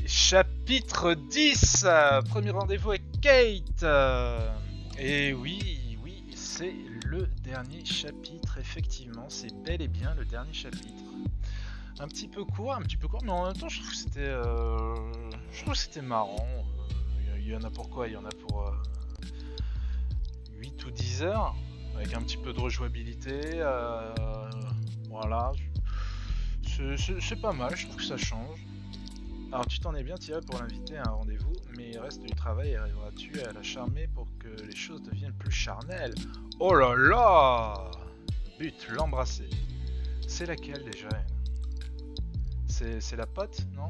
Chapitre 10, premier rendez-vous avec Kate. Et oui, c'est le dernier chapitre, effectivement, c'est bel et bien le dernier chapitre. Un petit peu court, mais en même temps, je trouve que c'était marrant. Il y en a pour quoi? Il y en a pour 8 ou 10 heures, avec un petit peu de rejouabilité. Voilà, c'est pas mal, je trouve que ça change. Alors tu t'en es bien tiré pour l'inviter à un rendez-vous, mais il reste du travail et arriveras-tu à la charmer pour que les choses deviennent plus charnelles? Oh là là! But, l'embrasser. C'est laquelle déjà? C'est la pote, non?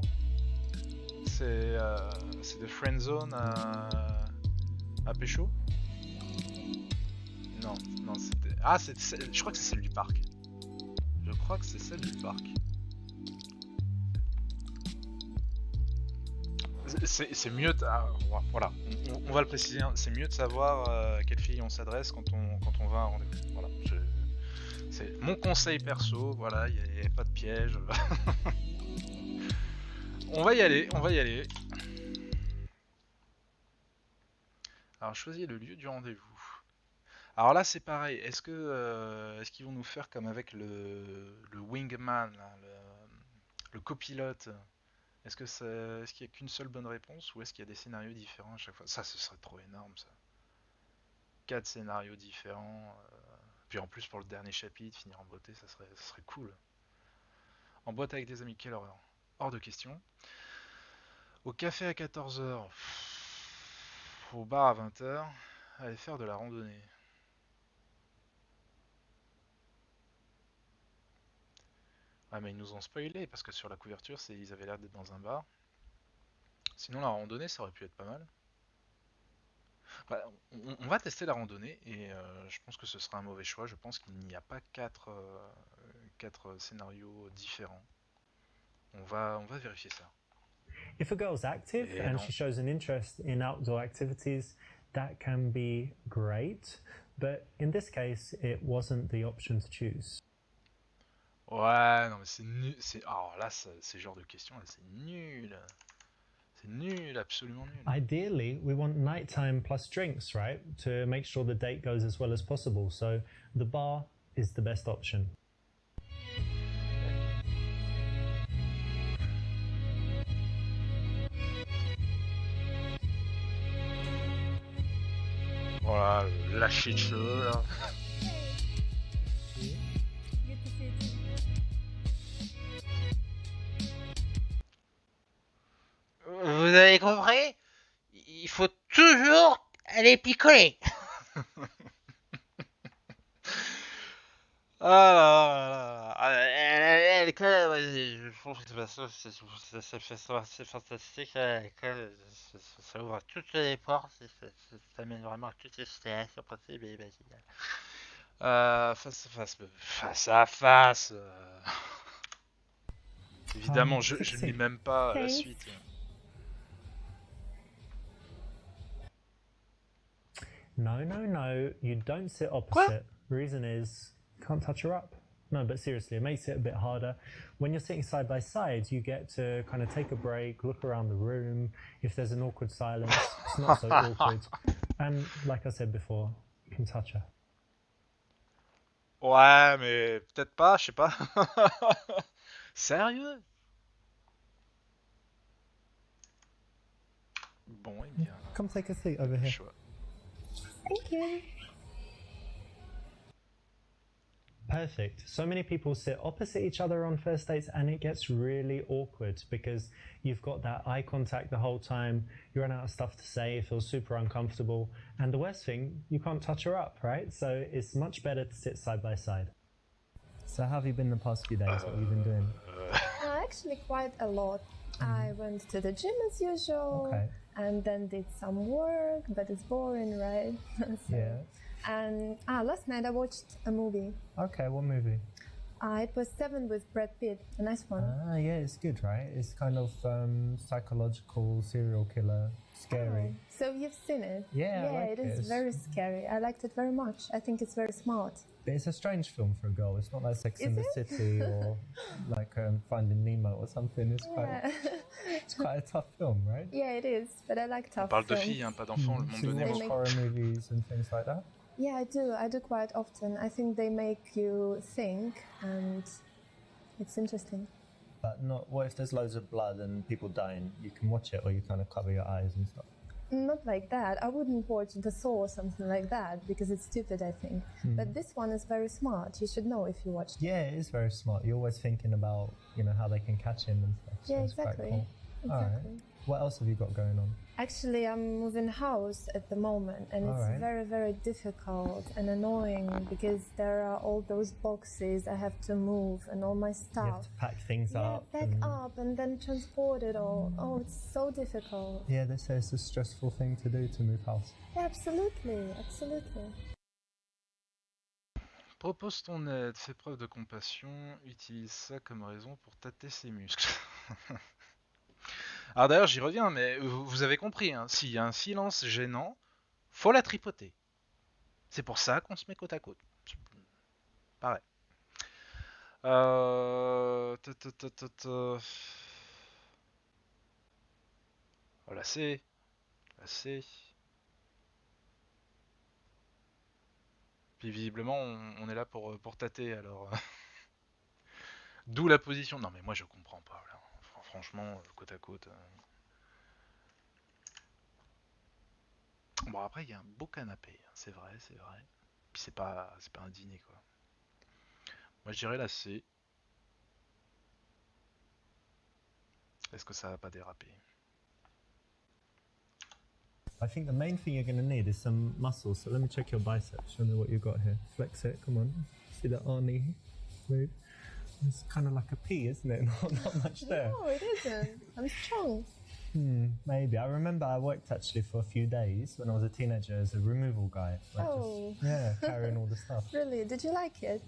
C'est de friendzone à pécho? Non, c'était... Ah, je crois que c'est celle du parc. Je crois que c'est celle du parc. C'est mieux, voilà, on va le préciser, hein, c'est mieux de savoir à quelle fille on s'adresse quand on va à un rendez-vous. Voilà, c'est mon conseil perso, voilà, il n'y a pas de piège. On va y aller. Alors, choisis le lieu du rendez-vous. Alors là, c'est pareil. Est-ce qu'ils vont nous faire comme avec le wingman, là, le copilote? Est-ce qu'il n'y a qu'une seule bonne réponse ou est-ce qu'il y a des scénarios différents à chaque fois? Ça, ce serait trop énorme, ça. 4 scénarios différents. Puis en plus, pour le dernier chapitre, finir en beauté, ça serait cool. En boîte avec des amis, quelle horreur. Hors de question. Au café à 14h. Au bar à 20h. Aller faire de la randonnée. Ah, mais ils nous ont spoilé parce que sur la couverture, ils avaient l'air d'être dans un bar. Sinon, la randonnée, ça aurait pu être pas mal. Bah, on va tester la randonnée et je pense que ce sera un mauvais choix. Je pense qu'il n'y a pas quatre scénarios différents. On va vérifier ça. If a girl's active Et and non. she shows an interest in outdoor activities, that can be great. But in this case, it wasn't the option to choose. Ouais, non, mais c'est nul. Alors là, ces genres de questions, là, c'est nul. C'est nul, absolument nul. Ideally, we want nighttime plus drinks, right? To make sure the date goes as well as possible. So the bar is the best option. Voilà, le lâcher de cheveux, là. Vous avez compris? Il faut toujours aller picoler. Ah là là là. Je trouve que c'est fantastique. L'école, ça ouvre toutes les portes, ça mène vraiment à toutes les situations possibles et imaginables. Face à face. Évidemment, je ne lis même pas la suite. No, you don't sit opposite. Quoi? Reason is, can't touch her up. No, but seriously, it makes it a bit harder. When you're sitting side by side, you get to kind of take a break, look around the room. If there's an awkward silence, it's not so awkward. And like I said before, you can touch her. Ouais, mais peut-être pas, je sais pas. Sérieux? Bon, eh bien. Come take a seat over here. Choix. Thank you. Perfect. So many people sit opposite each other on first dates and it gets really awkward because you've got that eye contact the whole time, you run out of stuff to say, it feels super uncomfortable, and the worst thing, you can't touch her up, right? So it's much better to sit side by side. So how have you been the past few days? What have you been doing? Actually, quite a lot. I went to the gym as usual, Okay. and then did some work, but it's boring, right? So, Yeah. And last night I watched a movie. Okay, what movie? It was Seven with Brad Pitt, a nice one. Yeah, it's good, right? It's kind of psychological, serial killer, scary. So you've seen it? Yeah, I like it is it. very scary. I liked it very much. I think it's very smart. But it's a strange film for a girl. It's not like Sex in Is the it? City or like Finding Nemo or something. Yeah. It's quite a tough film, right? Yeah, it is. But I like On tough parle de films. filles, hein, pas d'enfants, le monde So de you Nemo. watch make- horror movies and things like that? Yeah, I do. I do quite often. I think they make you think, and it's interesting. But not. What if there's loads of blood and people dying? You can watch it, or you kind of cover your eyes and stuff. Not like that. I wouldn't watch The Saw or something like that because it's stupid, I think. But this one is very smart. You should know if you watched it. Yeah, it is very smart. You're always thinking about how they can catch him and stuff. So Yeah, it's quite exactly. cool. All right. What else have you got going on? Actually, I'm moving house at the moment, and it's Alright. very, very difficult and annoying because there are all those boxes I have to move and all my You have stuff. to pack things Yeah, up. back and- up and then transport it all. Oh, it's so difficult. Yeah, they say it's a stressful thing to do to move house. Yeah, absolutely, absolutely. Propose ton aide, fais preuve de compassion, utilise ça comme raison pour tâter ses muscles. Alors d'ailleurs, j'y reviens, mais vous avez compris, hein, s'il y a un silence gênant, faut la tripoter. C'est pour ça qu'on se met côte à côte. Pareil. Oh, là c'est. Là c'est. Puis visiblement, on est là pour tâter, alors. D'où la position. Non, mais moi je comprends pas. Là. Franchement, côte à côte. Bon, après, il y a un beau canapé. Hein, c'est vrai, c'est vrai. Puis c'est pas un dîner, quoi. Moi, je dirais la C. Est-ce que ça va pas déraper? I think the main thing you're going to need is some muscle. So let me check your biceps. Show me what you've got here. Flex it. Come on. See that Arnie move? It's kind of like a P, isn't it? Not much there. No, it isn't. I'm strong. Maybe. I remember I worked actually for a few days when I was a teenager as a removal guy. Like Oh. carrying all the stuff. Really? Did you like it?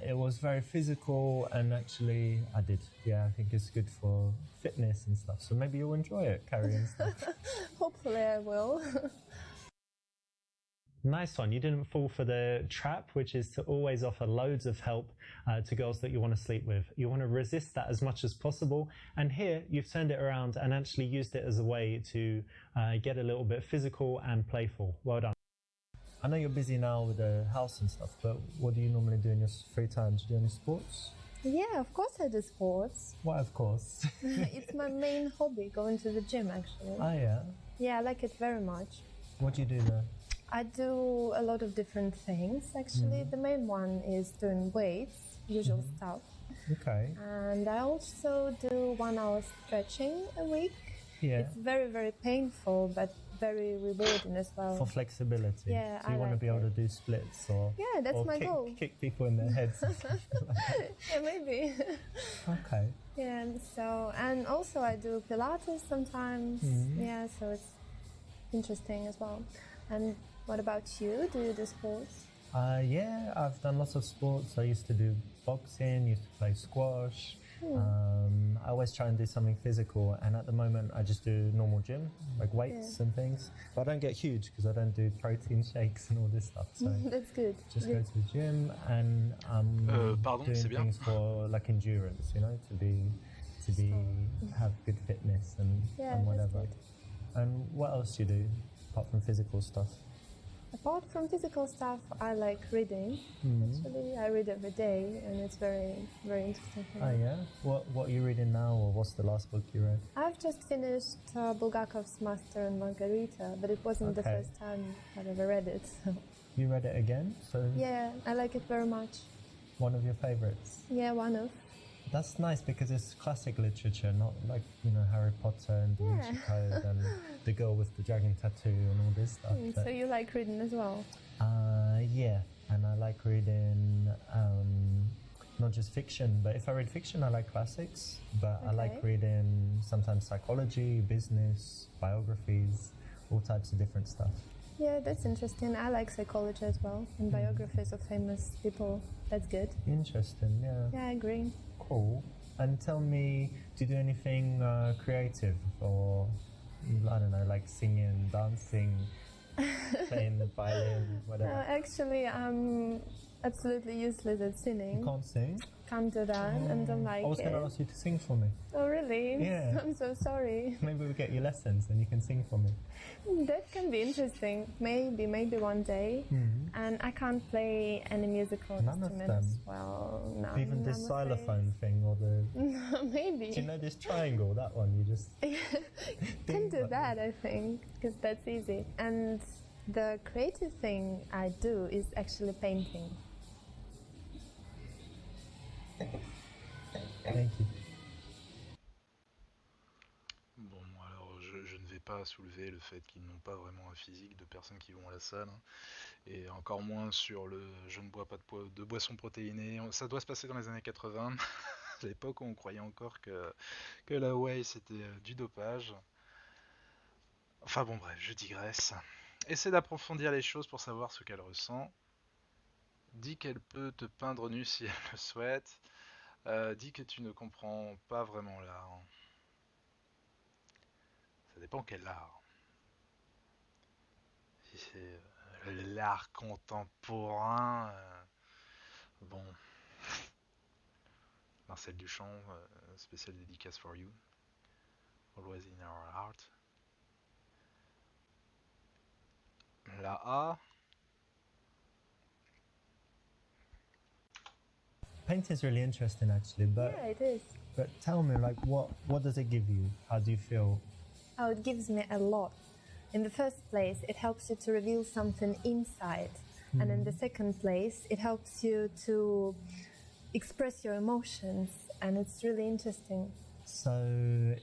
It was very physical, and actually I did. Yeah, I think it's good for fitness and stuff. So maybe you'll enjoy it, carrying stuff. Hopefully I will. Nice one. You didn't fall for the trap, which is to always offer loads of help to girls that you want to sleep with. You want to resist that as much as possible. And here you've turned it around and actually used it as a way to get a little bit physical and playful. Well done. I know you're busy now with the house and stuff, but what do you normally do in your free time? Do you do any sports? Yeah, of course I do sports. Why, of course. It's my main hobby, going to the gym actually. Oh, yeah. Yeah, I like it very much. What do you do there? I do a lot of different things actually. The main one is doing weights, usual stuff. Okay. And I also do 1 hour stretching a week. Yeah. It's very, very painful, but very rewarding as well. For flexibility. Yeah, So you I want to like be able to it. do splits or, Yeah, that's or my goal. kick people in their heads. And stuff like that. Yeah, maybe. Okay. Yeah, and also I do Pilates sometimes. Yeah, so it's interesting as well. And what about you? Do you do sports? Yeah, I've done lots of sports. I used to do boxing, used to play squash. I always try and do something physical, and at the moment I just do normal gym, like weights and things. But I don't get huge because I don't do protein shakes and all this stuff. So That's good. just go to the gym, and I'm Pardon, c'est doing bien. things for like endurance, to have good fitness and Yeah, and that's whatever. good. And what else do you do apart from physical stuff? Apart from physical stuff, I like reading. Actually, I read every day, and it's very, very interesting for Oh me. yeah. What are you reading now, or what's the last book you read? I've just finished Bulgakov's Master and Margarita, but it wasn't the Okay. first time I've ever read it. So. You read it again, so Yeah, I like it very much. one of your favorites. Yeah, one of. That's nice because it's classic literature, not like Harry Potter and Da Vinci Code and the girl with the dragon tattoo and all this stuff. So But, you like reading as well? yeah, and I like reading not just fiction, but if I read fiction, I like classics. But I like Okay. reading sometimes psychology, business, biographies, all types of different stuff. Yeah, that's interesting. I like psychology as well, and biographies of famous people. That's good. Interesting, yeah. Yeah, I agree. Cool. And tell me, do you do anything creative, or I don't know, like singing, dancing, playing the violin, whatever? Actually, I'm absolutely useless at You singing. can't sing? Can't do that, and don't like I was going to it. ask you to sing for me. Oh, really? Yeah. I'm so sorry. Maybe we'll get you lessons and you can sing for me. That can be interesting. Maybe one day. And I can't play any musical None of instruments. them? Well, none. Even this I'm afraid. xylophone thing or the... Maybe. Do you know this triangle, that one? You just... Can do that, I think, because that's easy. And the creative thing I do is actually painting. Thank you. Bon, alors je ne vais pas soulever le fait qu'ils n'ont pas vraiment un physique de personnes qui vont à la salle, hein, et encore moins sur le je ne bois pas de boissons protéinées. Ça doit se passer dans les années 80, à l'époque où on croyait encore que la whey c'était du dopage. Enfin bon, bref, je digresse. Essaie d'approfondir les choses pour savoir ce qu'elle ressent. Dis qu'elle peut te peindre nu si elle le souhaite. Dis que tu ne comprends pas vraiment l'art. Ça dépend quel art. Si c'est l'art contemporain, bon. Marcel Duchamp, spécial dédicace for you. Always in our heart. La A. Painting's really interesting actually, but Yeah, it is. but tell me, like, what does it give you? How do you feel? Oh, it gives me a lot. In the first place, it helps you to reveal something inside. And in the second place, it helps you to express your emotions. And it's really interesting. So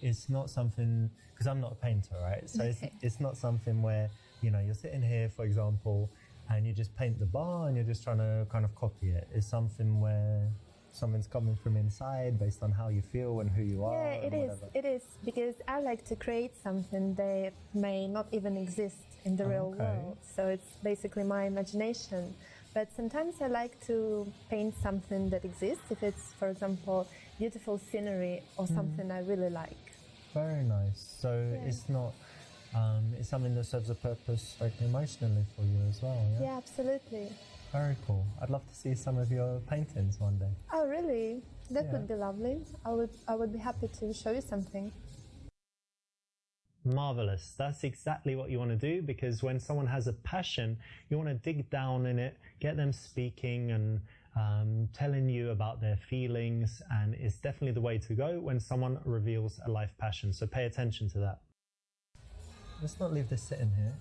it's not something, because I'm not a painter, right? So it's not something where, you know, you're sitting here, for example, and you just paint the bar and you're just trying to kind of copy it. It's something where something's coming from inside based on how you feel and who you are. Yeah, and it is. whatever. It is, because I like to create something that may not even exist in the real okay. world. So it's basically my imagination. But sometimes I like to paint something that exists, if it's, for example, beautiful scenery or something I really like. Very nice. So Yeah. it's not, it's something that serves a purpose like emotionally for you as well, yeah? Yeah, absolutely. Very cool. I'd love to see some of your paintings one day. Oh, really? That Yeah. would be lovely. I would be happy to show you something. Marvelous. That's exactly what you want to do, because when someone has a passion, you want to dig down in it, get them speaking and telling you about their feelings, and it's definitely the way to go when someone reveals a life passion. So pay attention to that. Let's not leave this sitting here.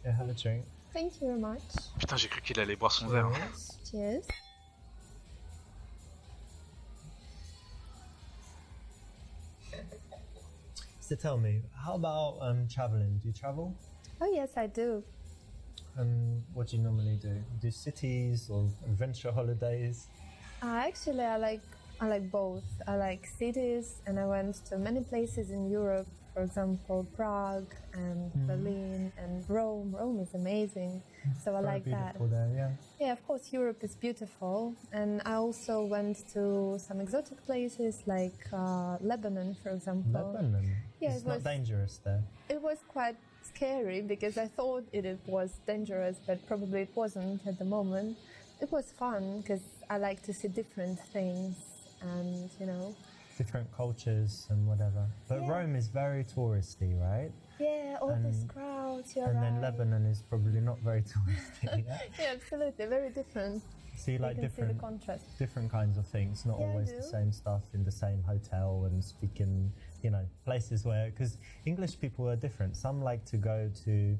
Yeah, have a drink. Thank you very much. Putain, j'ai cru qu'il allait boire son verre. Cheers. Cheers. So tell me, how about traveling? Do you travel? Oh, yes, I do. What do you normally do? Do cities or adventure holidays? Actually, I like both. I like cities, and I went to many places in Europe. For example, Prague and Berlin and Rome. Rome is amazing, so I Very like that. beautiful there, yeah. Yeah, of course, Europe is beautiful, and I also went to some exotic places like Lebanon, for example. Lebanon? Yeah, It's it not was- dangerous there. It was quite scary because I thought it was dangerous, but probably it wasn't at the moment. It was fun because I like to see different things, and you know. Different cultures and whatever. But Yeah. Rome is very touristy, right? Yeah, all these And- crowds. You're And right. then Lebanon is probably not very touristy, yeah? Yeah, absolutely, very different. So you like you can see the different contrast. different kinds of things, not Yeah, I always the do. same stuff in the same hotel and speaking, you know, places where, because English people are different. Some like to go to,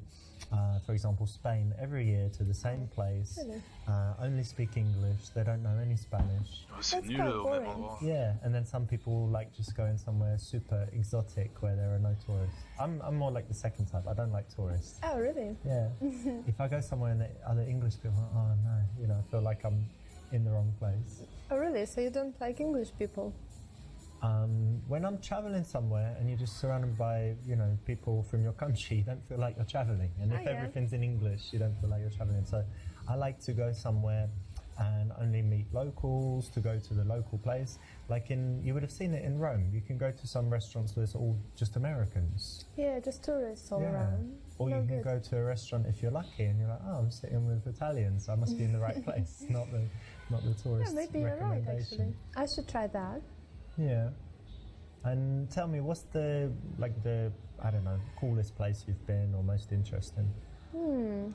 for example, Spain every year to the same place, Really? only speak English, they don't know any Spanish. Oh, c'est That's nul quite au même boring. endroit. Yeah, and then some people like just going somewhere super exotic where there are no tourists. I'm more like the second type. I don't like tourists. Oh, really? Yeah. If I go somewhere and the other English people, oh no, you know, I feel like I'm in the wrong place. Oh, really? So you don't like English people? When I'm traveling somewhere and you're just surrounded by, you know, people from your country, you don't feel like you're traveling. And if Oh, yeah. everything's in English, you don't feel like you're traveling. So I like to go somewhere and only meet locals, to go to the local place. Like you would have seen it in Rome. You can go to some restaurants where it's all just Americans. Yeah, just tourists all around. Or you can go to a restaurant if you're lucky and you're like, oh, I'm sitting with Italians, so I must be in the right place, not the tourist maybe you're right, actually. recommendation. I should try that. Yeah. And tell me, what's the I don't know, coolest place you've been or most interesting?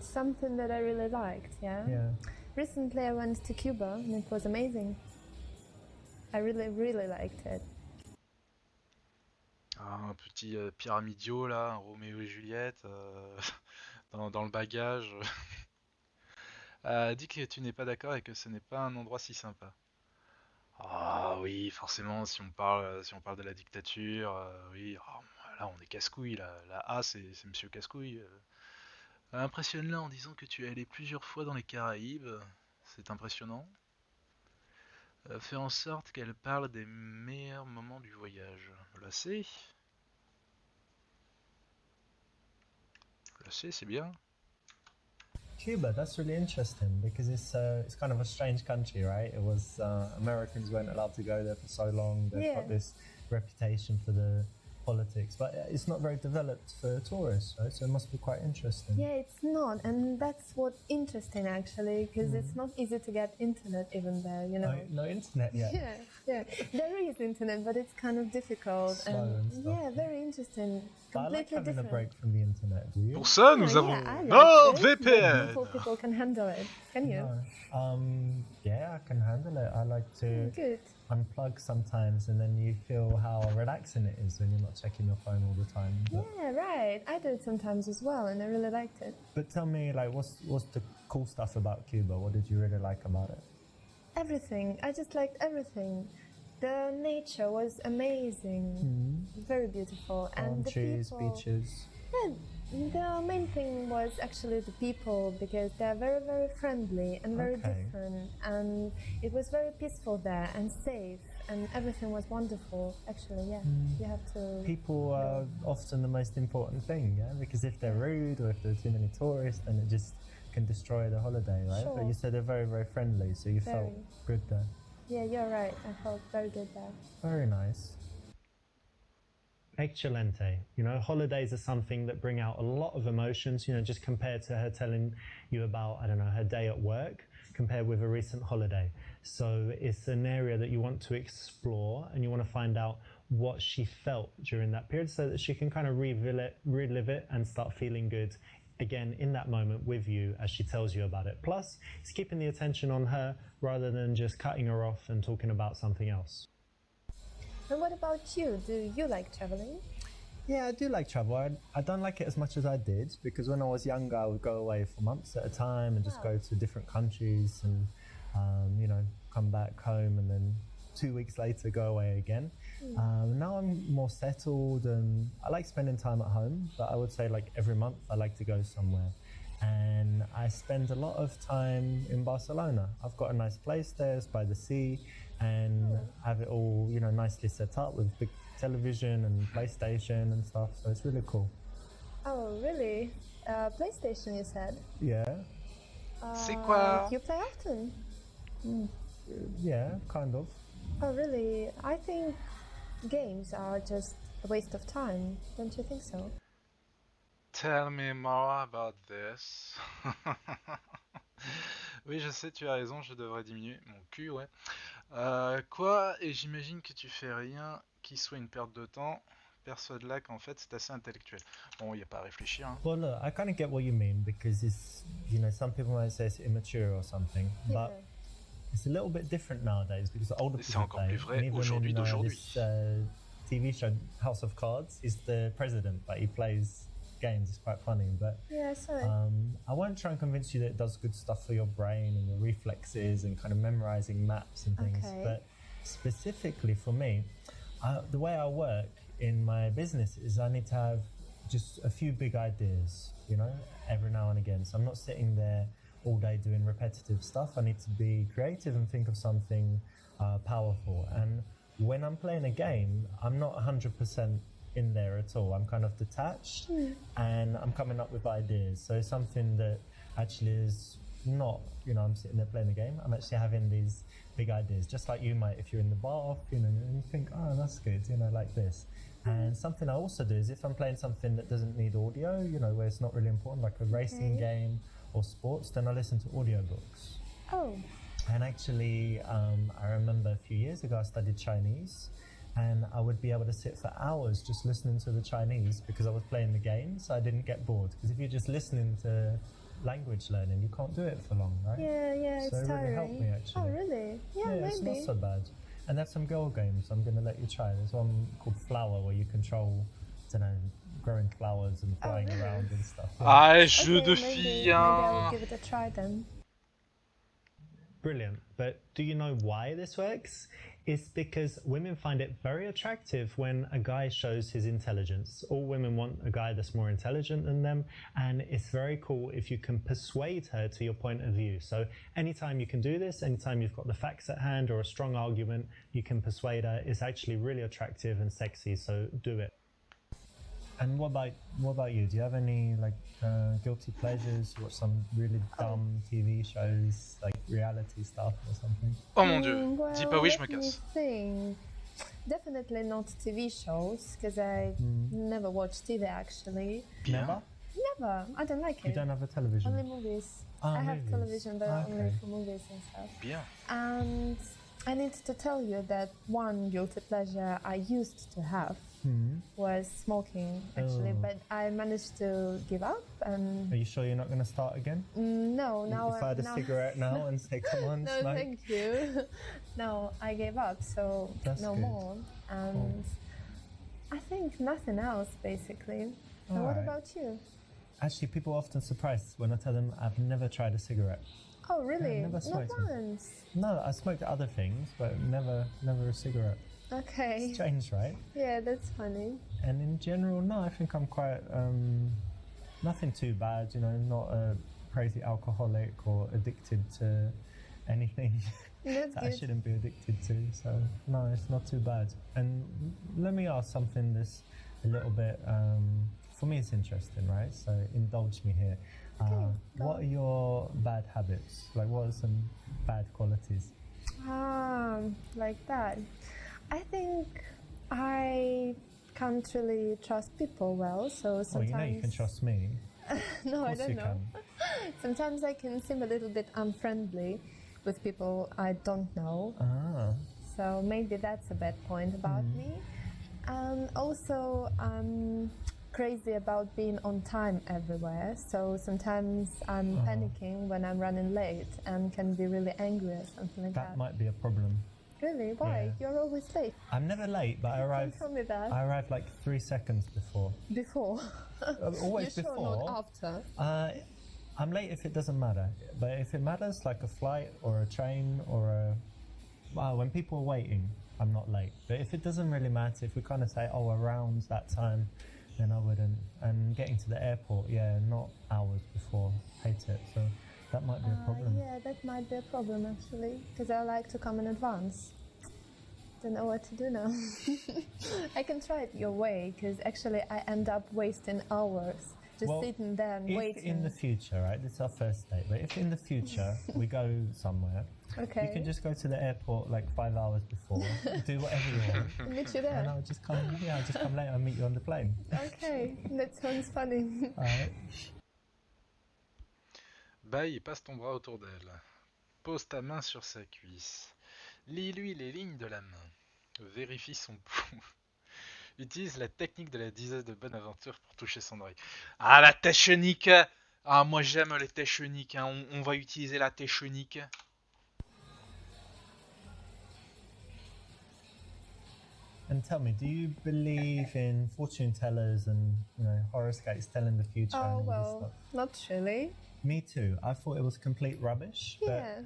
Something that I really liked, Yeah. Recently I went to Cuba and it was amazing. I really, really liked it. Un petit pyramidio là, un Roméo et Juliette dans le bagage. Dis que tu n'es pas d'accord et que ce n'est pas un endroit si sympa. Ah oui, forcément, si on parle de la dictature, oui, là on est casse-couille, là. La A c'est Monsieur Casse-couille. Impressionne-la en disant que tu es allé plusieurs fois dans les Caraïbes, c'est impressionnant. Fais en sorte qu'elle parle des meilleurs moments du voyage. La C. La C, c'est bien. Cuba, that's really interesting because it's kind of a strange country, right? It was Americans weren't allowed to go there for so long. They've got this reputation for the politics, but it's not very developed for tourists, right? So it must be quite interesting. Yeah, it's not, and that's what's interesting actually, because it's not easy to get internet even there, you know. No internet yet. Yeah. There is internet, but it's kind of difficult. Slow and stuff. Yeah, very interesting. But I like Completely having different. a break from the internet. Do you? Pour ça, nous avons I like NordVPN. it, but people can handle it. Can you? No. Yeah, I can handle it. I like to Good. unplug sometimes, and then you feel how relaxing it is when you're not checking your phone all the time. But, Yeah, right. I do it sometimes as well, and I really liked it. but tell me, like, what's the cool stuff about Cuba? What did you really like about it? Everything. I just liked everything. The nature was amazing, very beautiful, and Palm the trees, people. beaches. Yeah, the main thing was actually the people, because they're very, very friendly and very Okay. different, and it was very peaceful there and safe, and everything was wonderful. Actually, yeah, you have to. People are often the most important thing, yeah? Because if they're rude or if there are too many tourists, then it just can destroy the holiday, right? But Sure. you said they're very, very friendly, so you felt Very. good there. Yeah, you're right. I felt very good there. Very nice. Excelente. You know, holidays are something that bring out a lot of emotions, you know, just compared to her telling you about, I don't know, her day at work, compared with a recent holiday. So it's an area that you want to explore and you want to find out what she felt during that period so that she can kind of relive it and start feeling good again in that moment with you as she tells you about it. Plus, it's keeping the attention on her rather than just cutting her off and talking about something else. And what about you? Do you like traveling? Yeah, I do like travel. I don't like it as much as I did because when I was younger, I would go away for months at a time and just go to different countries and, you know, come back home and then 2 weeks later go away again. Now I'm more settled and I like spending time at home, but I would say like every month I like to go somewhere. And I spend a lot of time in Barcelona. I've got a nice place there, it's by the sea, and have it all, you know, nicely set up with big television and PlayStation and stuff. So it's really cool. Oh, really? PlayStation, you said? Yeah, C'est quoi? You play often? yeah, kind of. Oh, really? I think games are just a waste of time. Don't you think so? Tell me more about this. Oui, je sais, tu as raison, je devrais diminuer mon cul, ouais. Quoi? Et j'imagine que tu fais rien qui soit une perte de temps. Persuade-la qu'en fait c'est assez intellectuel. Bon, il n'y a pas à réfléchir, hein. Well, look, I kind of get what you mean because it's, you know, some people might say it's immature or something, but it's a little bit different nowadays because older Et c'est people encore play. plus vrai And even aujourd'hui in d'aujourd'hui. this TV show House of Cards, is the president, but he plays games. It's quite funny, but Yeah, sorry. I won't try and convince you that it does good stuff for your brain and your reflexes and kind of memorizing maps and things. Okay. But specifically for me, the way I work in my business is I need to have just a few big ideas, you know, every now and again. So I'm not sitting there all day doing repetitive stuff. I need to be creative and think of something powerful. And when I'm playing a game, I'm not 100% in there at all. I'm kind of detached and I'm coming up with ideas. So something that actually is not, I'm sitting there playing the game. I'm actually having these big ideas, just like you might if you're in the bar, and you think, oh, that's good, like this. And something I also do is if I'm playing something that doesn't need audio, where it's not really important, like a racing game or sports, then I listen to audiobooks. Oh. And actually, I remember a few years ago I studied Chinese, and I would be able to sit for hours just listening to the Chinese because I was playing the game, so I didn't get bored. Because if you're just listening to language learning, you can't do it for long, right? Yeah, so it's it really tiring. helped me, actually. Oh, really? Yeah, maybe. It's not so bad. And there's some girl games I'm going to let you try. There's one called Flower where you control, growing flowers and flying around and stuff. Yeah. Ah, jeu de maybe filles, I will hein. give it a try then. Brilliant. But do you know why this works? It's because women find it very attractive when a guy shows his intelligence. All women want a guy that's more intelligent than them, and it's very cool if you can persuade her to your point of view. So anytime you can do this, anytime you've got the facts at hand or a strong argument, you can persuade her. It's actually really attractive and sexy, so do it. And what about you? Do you have any guilty pleasures? You watch some really dumb TV shows, like reality stuff or something? Oh mon dieu, Well, dis pas oui, je me let me casse. think. Definitely not TV shows, because I never watch TV actually. Bien. Never? Never. I don't like You it. don't have a television? Only movies. Ah, I have movies. television, but only Okay. for movies and stuff. Bien. And I need to tell you that one guilty pleasure I used to have was smoking, actually, Oh. but I managed to give up. And Are you sure you're not going to start again? no, now If I had a cigarette now and say, come on, no, smoke. thank you. No, I gave up, so That's no good. more. And I think nothing else, basically. And what Alright. about you? Actually, people are often surprised when I tell them I've never tried a cigarette. Oh, really? never Not smoked one. once. No, I smoked other things, but never a cigarette. Okay. Strange, right? Yeah, that's funny. And in general, no, I think I'm quite nothing too bad. Not a crazy alcoholic or addicted to anything That's that I good. shouldn't be addicted to. So no, it's not too bad. And let me ask something that's a little bit for me it's interesting, right? So indulge me here. go What are your bad habits? Like, what are some bad qualities? Like that. I think I can't really trust people well, so Oh, sometimes... you can trust me. No, I Of course don't you know. can. Sometimes I can seem a little bit unfriendly with people I don't know. Ah, So maybe that's a bad point about me. And also, I'm crazy about being on time everywhere. So sometimes I'm panicking when I'm running late and can be really angry or something like that. that might be a problem. Really? Why? Yeah. You're always late. I'm never late, but I arrive. Tell me that. I arrive like 3 seconds before. Before. Always You're before. sure not after? I'm late if it doesn't matter, but if it matters, like a flight or a train or when people are waiting, I'm not late. But if it doesn't really matter, if we kind of say, around that time, then I wouldn't. And getting to the airport, not hours before. Hate it. So that might be a problem. Yeah, that might be a problem actually, because I like to come in advance. Don't know what to do now. I can try it your way, because actually I end up wasting hours just Well, sitting there and If waiting. in the future, right, this is our first date, but if in the future we go somewhere, Okay. you can just go to the airport like 5 hours before, do whatever you want, Meet you and there. I'll just come later and meet you on the plane. Okay, that sounds funny. Alright. Bye, passe ton bras autour d'elle. Pose ta main sur sa cuisse. Lis-lui les lignes de la main. Vérifie son pouls. Utilise la technique de la diseuse de bonne aventure pour toucher son oreille. Ah, la technique. Ah, moi j'aime les techniques. Hein. On va utiliser la technique. And tell me, do you believe in fortune tellers and horoscopes telling the future and Oh, all this well, stuff? not really. Me too. I thought it was complete rubbish. But Yeah.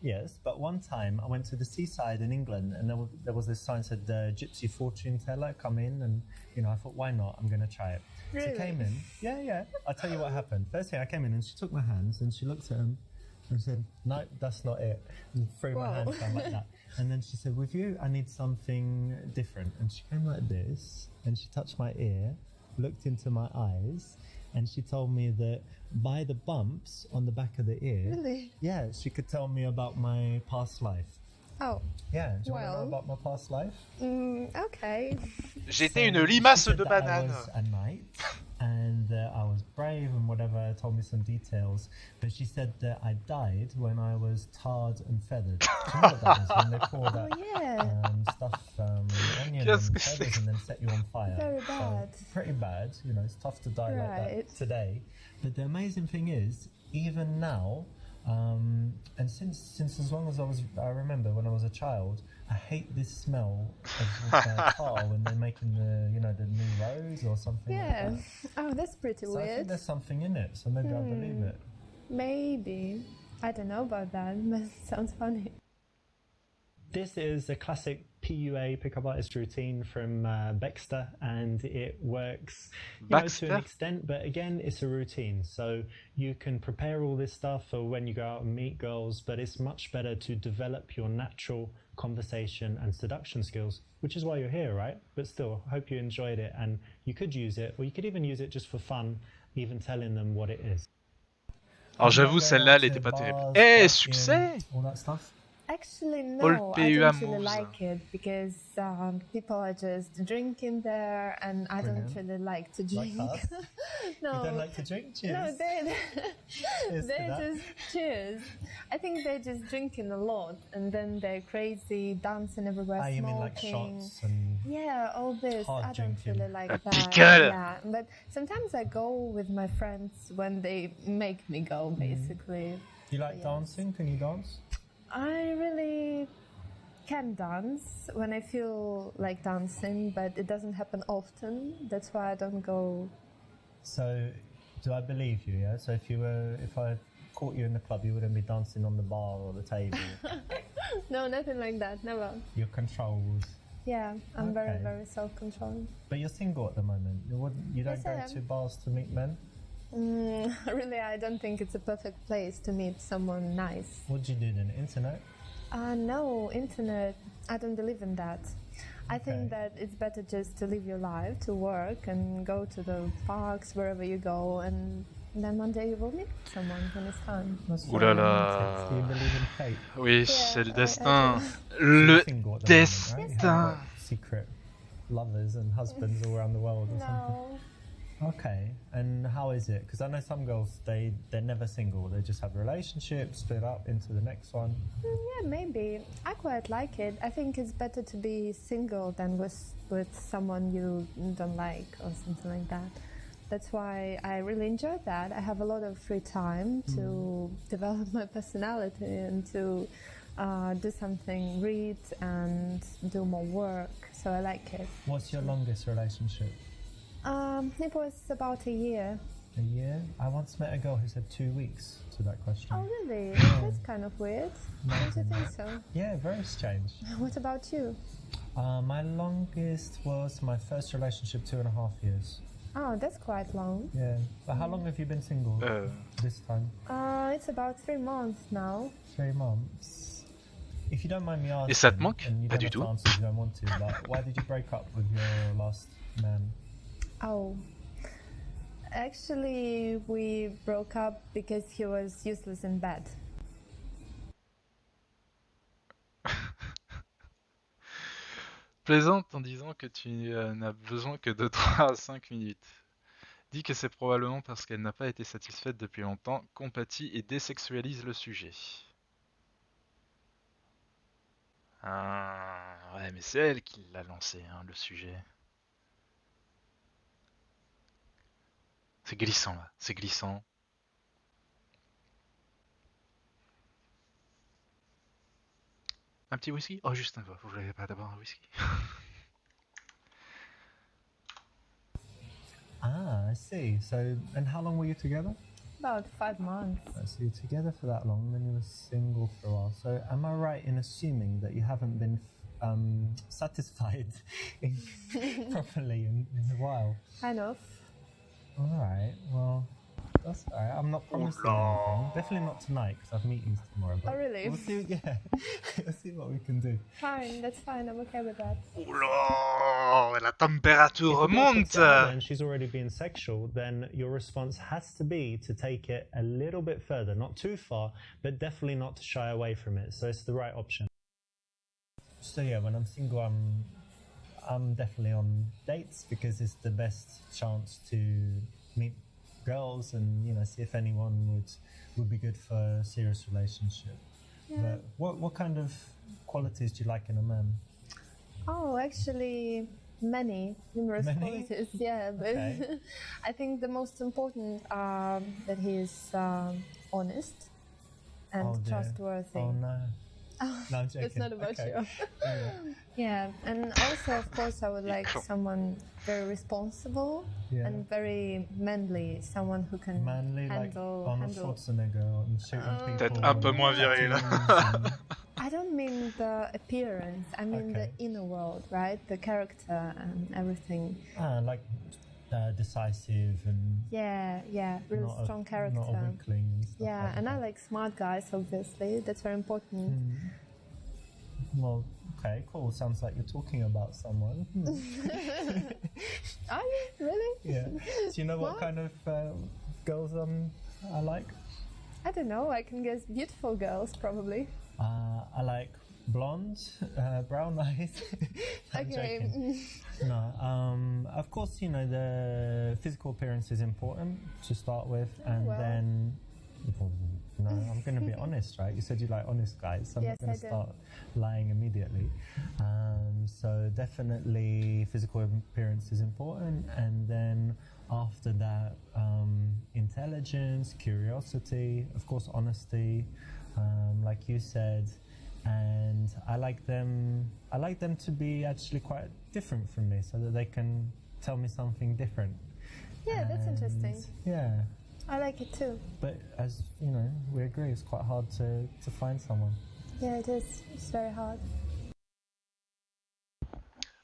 yes, but one time I went to the seaside in England, and there was this sign said gypsy fortune teller come in, and I thought, why not? I'm going to try it. So I Really? came in. Yeah. I'll tell you what happened. First thing, I came in and she took my hands and she looked at them and said, no, that's not it, and threw my Whoa. hands down like that. And then she said, with you, I need something different. And she came like this, and she touched my ear, looked into my eyes, and she told me that by the bumps on the back of the ear, Really? yeah, she could tell me about my past life. Oh, Yeah, do you want to know Well. about my past life? Okay. J'étais So une she limace said de that I banane. was a knight and I was brave and whatever, told me some details. But she said that I died when I was tarred and feathered. Do you know what that is? When they pour Oh, that yeah. stuff, onion Qu'est-ce and que feathers c'est? and then set you on fire. Very So, bad. pretty bad. You know, it's tough to die like Right. that today. But the amazing thing is, even now, and since as long as I remember when I was a child, I hate this smell of tar when they're making the new rose or something Yeah. like that. Oh, that's pretty So I think weird. there's something in it, so maybe I believe it. Maybe. I don't know about that, but it sounds funny. This is a classic PUA, pickup artist routine from Baxter, and it works to an Baxter? extent, but again, it's a routine. So you can prepare all this stuff for when you go out and meet girls, but it's much better to develop your natural conversation and seduction skills, which is why you're here, right? But still, I hope you enjoyed it, and you could use it, or you could even use it just for fun, even telling them what it is. Alors You like j'avoue, going celle-là, out elle to était pas terrible. bars, Eh, partying, succès! all that stuff? Actually, All no, I PUA don't really moves. like it because people are just drinking there, and I don't Brilliant. really like to Like drink. us? No, You don't like to drink? Cheers. no, Cheers to they that. just cheers. I think they're just drinking a lot, and then they're crazy, dancing everywhere, Ah, you mean like smoking. shots and... Yeah, all this. Hard I don't drinking. really like that. Picole. Yeah, but sometimes I go with my friends when they make me go, basically. You like Yes. dancing? Can you dance? I really can dance when I feel like dancing, but it doesn't happen often. That's why I don't go. So, do I believe you, yeah? So if I caught you in the club, you wouldn't be dancing on the bar or the table. No, nothing like that. Never. You're controlled. Yeah, I'm very, Okay. very self-controlled. But you're single at the moment. You don't Yes, go I am. to bars to meet men? Really, I don't think it's a perfect place to meet someone nice. What do you do then? Internet? No, internet. I don't believe in that. I think Okay. that it's better just to live your life, to work and go to the parks wherever you go, and then one day you will meet someone when it's time. That's Ouh very là romantic. Do you là. believe in fate? Oui, Yeah, c'est le I destin. do. Le You're single at the moment, right? You haven't destin. got secret lovers and husbands all around the world or something? No. Okay, and how is it? Because I know some girls, they're never single. They just have relationships, split up into the next one. Yeah, maybe. I quite like it. I think it's better to be single than with someone you don't like or something like that. That's why I really enjoy that. I have a lot of free time to develop my personality and to do something, read and do more work. So I like it. What's your longest relationship? It was about a year. A year? I once met a girl who said 2 weeks to that question. Oh, really? That's kind of weird. No, Don't you think no. so? Yeah, very strange. What about you? My longest was my first relationship, 2.5 years. Oh, that's quite long. Yeah. But how long have you been single this time? It's about 3 months now. 3 months. If you don't mind me asking, Et ça te manque? and you Pas don't du have to tout. answer if you don't want to, but why did you break up with your last man? Oh. Actually, we broke up because he was useless in bed. Plaisante en disant que tu n'as besoin que de 3 à 5 minutes. Dit que c'est probablement parce qu'elle n'a pas été satisfaite depuis longtemps, compatit et désexualise le sujet. Ah, ouais, mais c'est elle qui l'a lancé, hein, le sujet. C'est glissant là, c'est glissant. Un petit whisky? Oh, juste un peu, vous voulez pas d'abord un whisky? Ah, I see. So, and how long were you together? About 5 months. So you're together for that long, then you were single for a while. So am I right in assuming that you haven't been satisfied properly in a while? Kind of. All right. Well, That's all right. I'm not promising Oula. anything. Definitely not tonight because I have meetings tomorrow. But Oh, really? We'll see. Yeah, we'll see what we can do. Fine, that's fine. I'm okay with that. Oula, la If température a girl puts remonte. it out there and she's already being sexual, then your response has to be to take it a little bit further, not too far, but definitely not to shy away from it. So it's the right option. So yeah, when I'm single, I'm definitely on dates because it's the best chance to meet girls and see if anyone would be good for a serious relationship. Yeah. But what kind of qualities do you like in a man? Oh, actually, numerous Many? qualities. Yeah, but Okay. I think the most important are that he is honest and Oh, dear. trustworthy. Oh no. No, I'm joking. It's not about Okay. you. Yeah, and also, of course, I would like someone very responsible and very manly, someone who can Manly, like handle. Arnold Schwarzenegger and shooting people. Peut-être un peu moins viril. I don't mean the appearance. I mean the inner world, right? The character and everything. Like decisive and Really not strong character. Not a weakling and stuff Yeah, like and that. I like smart guys. Obviously, that's very important. Well, okay, cool. Sounds like you're talking about someone. Are you really? Yeah. Do you know what kind of girls I like? I don't know. I can guess beautiful girls, probably. I like blonde, brown eyes. I'm Okay. joking. No, of course, the physical appearance is important to start with, and then. No, I'm going to be honest, right? You said you like honest guys, so I'm Yes, not going I to do. start lying immediately. So definitely physical appearance is important, and then after that, intelligence, curiosity, of course, honesty, like you said, and I like them to be actually quite different from me, so that they can tell me something different. Yeah, that's interesting. Yeah. I like it too. But as we agree, it's quite hard to find someone. Yeah, it is. It's very hard.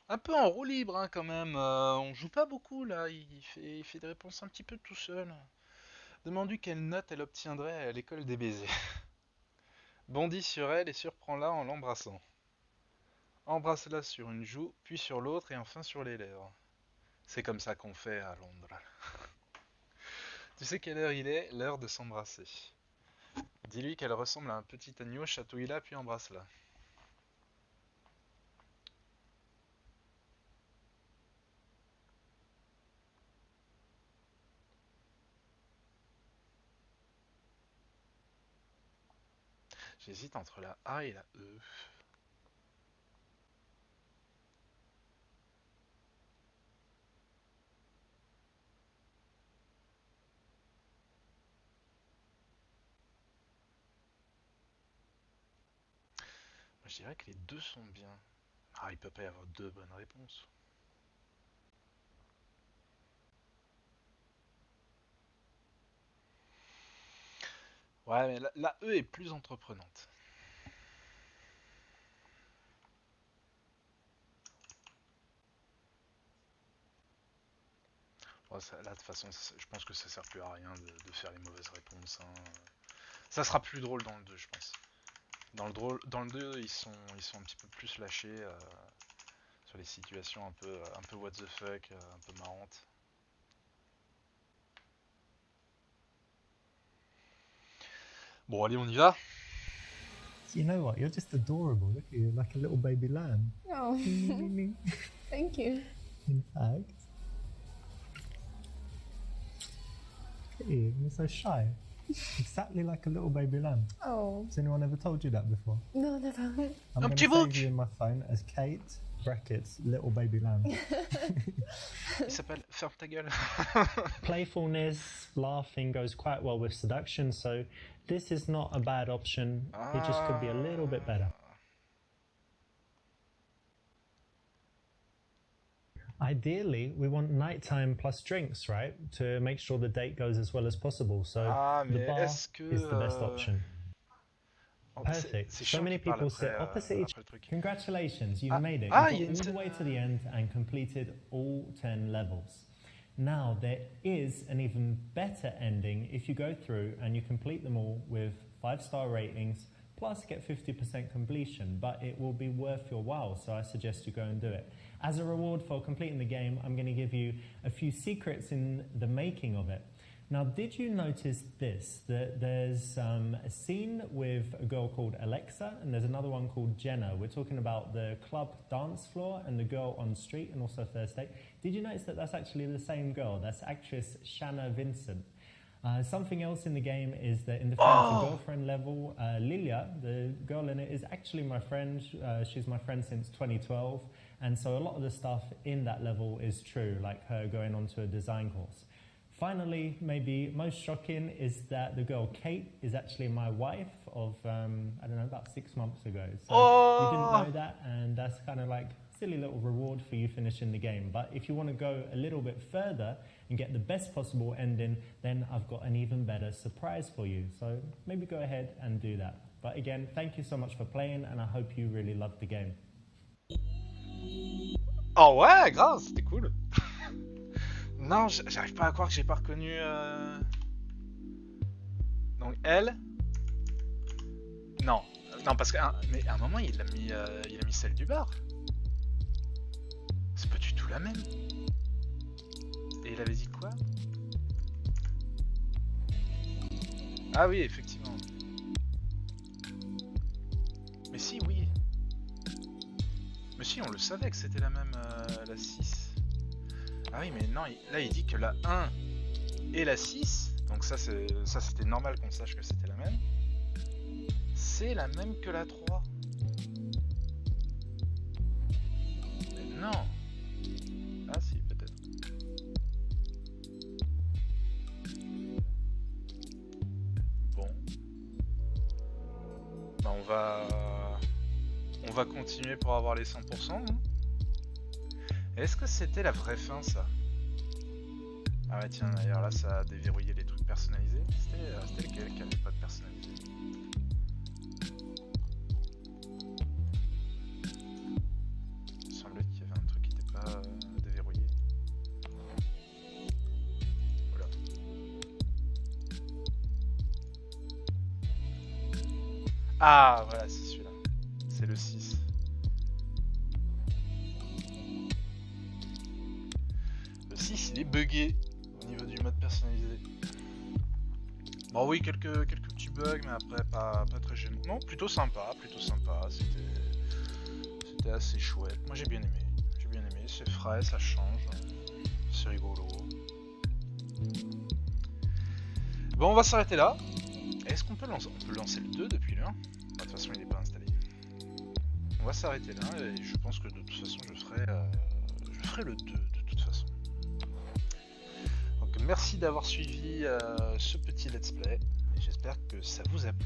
Un peu en roue libre hein, quand même. On joue pas beaucoup là. Il fait des réponses un petit peu tout seul. Demande-lui quelle note elle obtiendrait à l'école des baisers. Bondis sur elle et surprends-la en l'embrassant. Embrasse-la sur une joue, puis sur l'autre et enfin sur les lèvres. C'est comme ça qu'on fait à Londres. Tu sais quelle heure il est? L'heure de s'embrasser. Dis-lui qu'elle ressemble à un petit agneau, chatouille-la puis embrasse-la. J'hésite entre la A et la E. Je dirais que les deux sont bien. Ah, il peut pas y avoir deux bonnes réponses. Ouais, mais la E est plus entreprenante. Bon, là, de toute façon, je pense que ça sert plus à rien de faire les mauvaises réponses. Hein. Ça sera plus drôle dans le 2, je pense. Dans le 2, ils sont un petit peu plus lâchés sur les situations un peu what the fuck, un peu marrantes. Bon, allez, on y va. You know what? You're just adorable. Look at you, like a little baby lamb. Oh, thank you. In fact, look at you. You're so shy. Exactly like a little baby lamb. Oh, Has anyone ever told you that before? no, never. I'm going to petit bouc. save you in my phone as Kate brackets little baby lamb. Il s'appelle Ferme ta gueule. Playfulness, laughing goes quite well with seduction, so this is not a bad option. It just could be a little bit better. Ideally, we want nighttime plus drinks, right? To make sure the date goes as well as possible. So the mais bar est-ce que is the best option. Perfect. C'est So chiant many qu'il parle people après, sit opposite each après le truc. Congratulations, you've made it. Ah, You il y a got une all the way to the end and completed all 10 levels. Now, there is an even better ending if you go through and you complete them all with 5-star ratings, plus get 50% completion, but it will be worth your while, so I suggest you go and do it. As a reward for completing the game, I'm going to give you a few secrets in the making of it. Now, did you notice this? That there's a scene with a girl called Alexa, and there's another one called Jenna. We're talking about the club dance floor and the girl on street, and also first date. Did you notice that that's actually the same girl? That's actress Shanna Vincent. Something else in the game is that in the friend-to-girlfriend level, Lilia, the girl in it, is actually my friend. She's my friend since 2012, and so a lot of the stuff in that level is true, like her going onto a design course. Finally, maybe most shocking is that the girl Kate is actually my wife of, I don't know, about 6 months ago. So you didn't know that, and that's kind of like a silly little reward for you finishing the game. But if you want to go a little bit further and get the best possible ending, then I've got an even better surprise for you. So maybe go ahead and do that. But again, thank you so much for playing, and I hope you really loved the game. Oh ouais, grave, c'était cool. Non, j'arrive pas à croire que j'ai pas reconnu. Donc elle. Non, non parce qu'à mais à un moment il a mis celle du bar. C'est pas du tout la même. Et il avait dit quoi? Ah oui, effectivement. Mais si, oui. Mais si, on le savait que c'était la même, la 6. Ah oui, mais non, là il dit que la 1 et la 6, donc ça c'était normal qu'on sache que c'était la même. C'est la même que la 3. Mais non. Ah si, peut-être. Bon. Bah on va continuer pour avoir les 100%. Hein. Est-ce que c'était la vraie fin, ça? Ah ouais, tiens, d'ailleurs là ça a déverrouillé les trucs personnalisés. C'était lequel qui avait pas de personnalisé? Il me semblait qu'il y avait un truc qui n'était pas déverrouillé. Voilà. Ah voilà, c'est celui-là. C'est le 6. Le 6 il est buggé au niveau du mode personnalisé. Bon oui, quelques petits bugs, mais après pas très gênant. Non, plutôt sympa, c'était assez chouette. Moi j'ai bien aimé, c'est frais, ça change, c'est rigolo. Bon, on va s'arrêter là. Est-ce qu'on peut lancer? On peut lancer le 2 depuis le 1. De toute façon il n'est pas installé. On va s'arrêter là, et je pense que de toute façon je ferai le 2 de toute façon. Donc merci d'avoir suivi ce petit let's play, et j'espère que ça vous a plu.